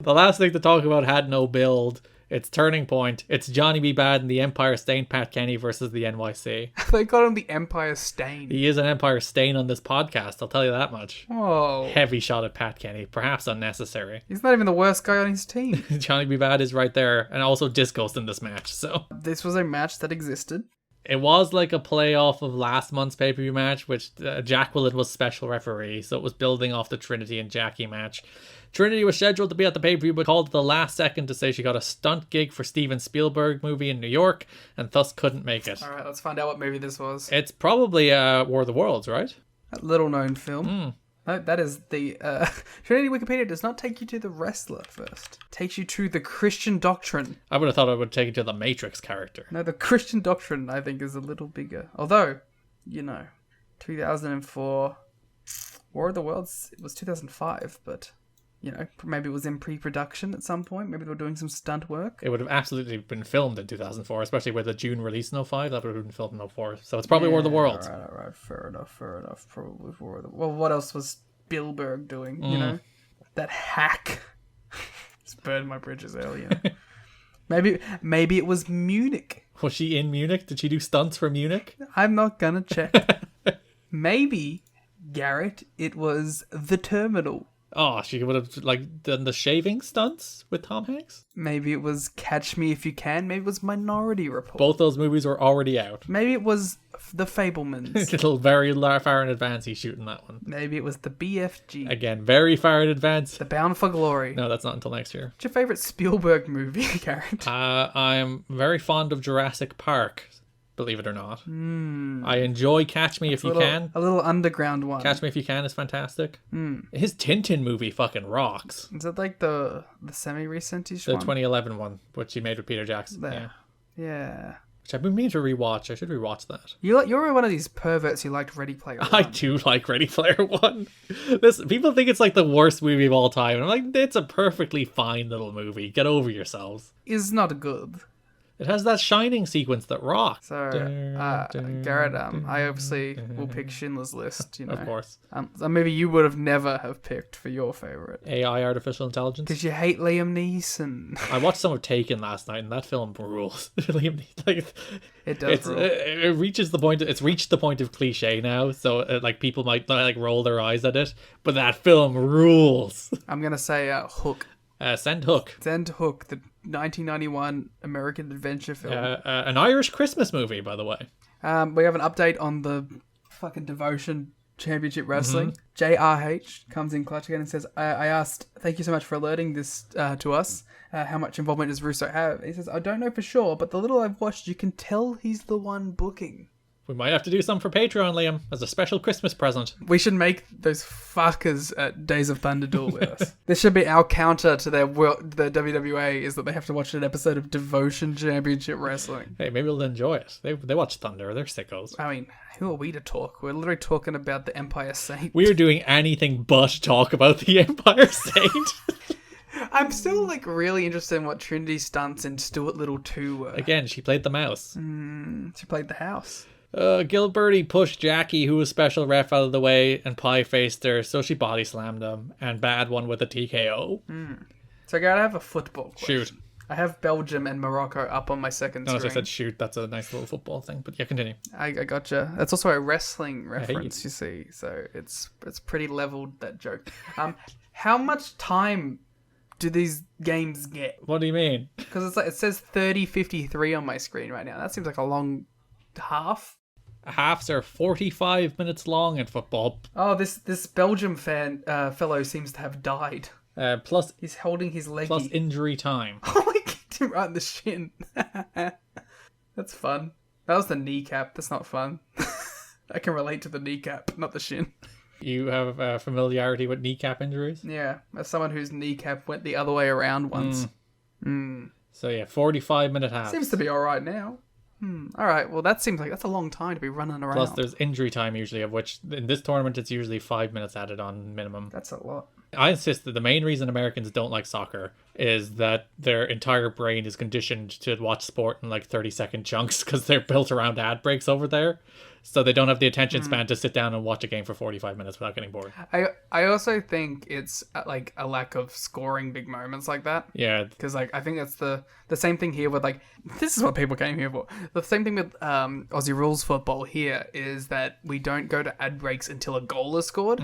The last thing to talk about had no build. It's Turning Point. It's Johnny B. Bad and the Empire Stain Pat Kenney versus the NYC. They call him the Empire Stain. He is an Empire Stain on this podcast, I'll tell you that much. Oh. Heavy shot at Pat Kenney, perhaps unnecessary. He's not even the worst guy on his team. Johnny B. Bad is right there, and also Disco's in this match, so... This was a match that existed. It was like a playoff of last month's pay-per-view match, which Jacqueline was special referee, so it was building off the Trinity and Jackie match. Trinity was scheduled to be at the pay-per-view, but called at the last second to say she got a stunt gig for Steven Spielberg movie in New York, and thus couldn't make it. Alright, let's find out what movie this was. It's probably War of the Worlds, right? A little-known film. No, that is the... Trinity Wikipedia does not take you to the wrestler first. It takes you to the Christian Doctrine. I would have thought it would take you to the Matrix character. No, the Christian Doctrine, I think, is a little bigger. Although, 2004... War of the Worlds, it was 2005, but... maybe it was in pre-production at some point. Maybe they were doing some stunt work. It would have absolutely been filmed in 2004, especially with the June release in 05. That would have been filmed in 04. So it's probably War of the Worlds. Alright. Fair enough. Probably War of the... Well, what else was Spielberg doing, That hack. Just burned my bridges earlier. Maybe it was Munich. Was she in Munich? Did she do stunts for Munich? I'm not gonna check. Maybe, Garrett, it was The Terminal. Oh, she would have done the shaving stunts with Tom Hanks? Maybe it was Catch Me If You Can. Maybe it was Minority Report. Both those movies were already out. Maybe it was The Fabelmans. Little very far in advance he's shooting that one. Maybe it was the BFG. Again, very far in advance. The Bound for Glory. No, that's not until next year. What's your favourite Spielberg movie, Garrett? I am very fond of Jurassic Park. Believe it or not. I enjoy Catch Me If You Can. A little underground one. Catch Me If You Can is fantastic. His Tintin movie fucking rocks. Is it like the semi-recent-ish one? The 2011 one, which he made with Peter Jackson. Yeah. Which I've been meaning to rewatch. I should rewatch that. You're one of these perverts who liked Ready Player One. I do like Ready Player One. People think it's like the worst movie of all time. I'm like, it's a perfectly fine little movie. Get over yourselves. Is not good. It has that shining sequence that rocks. So, Garrett, I obviously will pick Schindler's List, Of course. Maybe you would have never have picked for your favourite. AI, artificial intelligence. Because you hate Liam Neeson. I watched some of Taken last night, and that film rules. Liam Neeson, it does rule. It reaches the point. It's reached the point of cliche now, so people might roll their eyes at it. But that film rules. I'm gonna say Hook. Send Hook. Send Hook, the 1991 American adventure film. An Irish Christmas movie, by the way. We have an update on the fucking Devotion Championship Wrestling. JRH comes in clutch again and says, I asked, thank you so much for alerting this to us. How much involvement does Russo have? He says, I don't know for sure, but the little I've watched, you can tell he's the one booking. We might have to do some for Patreon, Liam, as a special Christmas present. We should make those fuckers at Days of Thunder duel with us. This should be our counter to their the WWA, is that they have to watch an episode of Devotion Championship Wrestling. Hey, maybe they'll enjoy it. They watch Thunder. They're sickos. I mean, who are we to talk? We're literally talking about the Empire Saint. We are doing anything but talk about the Empire Saint. I'm still really interested in what Trinity stunts in Stuart Little 2 were. Again, she played the mouse. She played the house. Gilberty pushed Jackie, who was special ref, out of the way, and Pie faced her, so she body slammed him, and Bad won with a TKO. So I gotta have a football question. Shoot. I have Belgium and Morocco up on my second screen. No, as I said shoot, that's a nice little football thing, but yeah, continue. I gotcha. That's also a wrestling reference, you see, so it's pretty leveled, that joke. How much time do these games get? What do you mean? Because it says 30:53 on my screen right now. That seems like a long half. Halves are 45 minutes long in football. Oh, this Belgium fellow seems to have died. Plus he's holding his leg. Plus injury time. Oh, he kicked him right in the shin. That's fun. That was the kneecap. That's not fun. I can relate to the kneecap, not the shin. You have familiarity with kneecap injuries? Yeah, as someone whose kneecap went the other way around once. So yeah, 45-minute halves. Seems to be alright now. Alright, well that seems like that's a long time to be running around. Plus there's injury time usually, of which in this tournament it's usually 5 minutes added on minimum. That's a lot. I insist that the main reason Americans don't like soccer is that their entire brain is conditioned to watch sport in like 30-second chunks because they're built around ad breaks over there. So they don't have the attention span to sit down and watch a game for 45 minutes without getting bored. I also think it's like a lack of scoring big moments like that. Yeah. Because like I think that's the same thing here with like, this is what people came here for. The same thing with Aussie rules football here is that we don't go to ad breaks until a goal is scored.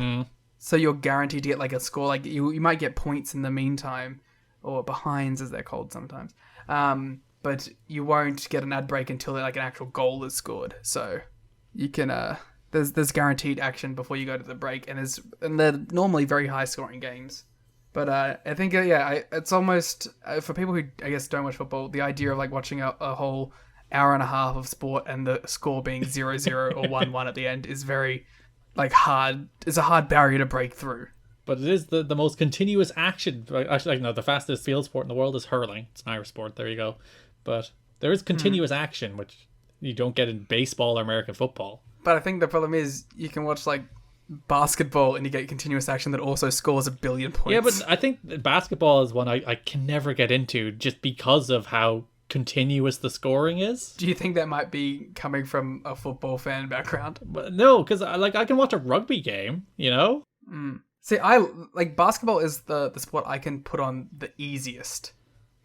So you're guaranteed to get like a score. Like you might get points in the meantime, or behinds as they're called sometimes. But you won't get an ad break until like an actual goal is scored. So you can there's guaranteed action before you go to the break, and they're normally very high scoring games. But I think it's almost for people who I guess don't watch football, the idea of like watching a whole hour and a half of sport and the score being 0-0 or 1-1 at the end is very like hard. It's a hard barrier to break through. But it is the most continuous action. Actually, like, no, the fastest field sport in the world is hurling. It's an Irish sport. There you go. But there is continuous action, which you don't get in baseball or American football. But I think the problem is you can watch like basketball and you get continuous action that also scores 1 billion points. Yeah, but I think basketball is one I can never get into just because of how continuous the scoring is. Do you think that might be coming from a football fan background? But no, because I can watch a rugby game, you know? See, I like basketball is the sport I can put on the easiest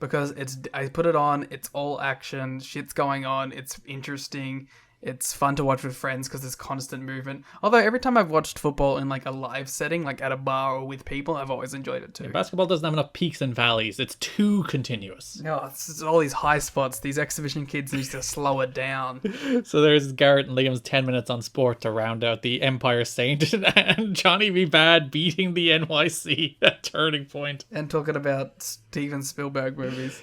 because I put it on, it's all action, shit's going on, it's interesting, it's fun to watch with friends because there's constant movement. Although every time I've watched football in like a live setting, like at a bar or with people, I've always enjoyed it too. Yeah, basketball doesn't have enough peaks and valleys. It's too continuous. No, it's all these high spots. These exhibition kids need to slow it down. So there's Garrett and Liam's 10 minutes on sport to round out the Empire Saint and Johnny B. Bad beating the NYC at Turning Point. And talking about Steven Spielberg movies.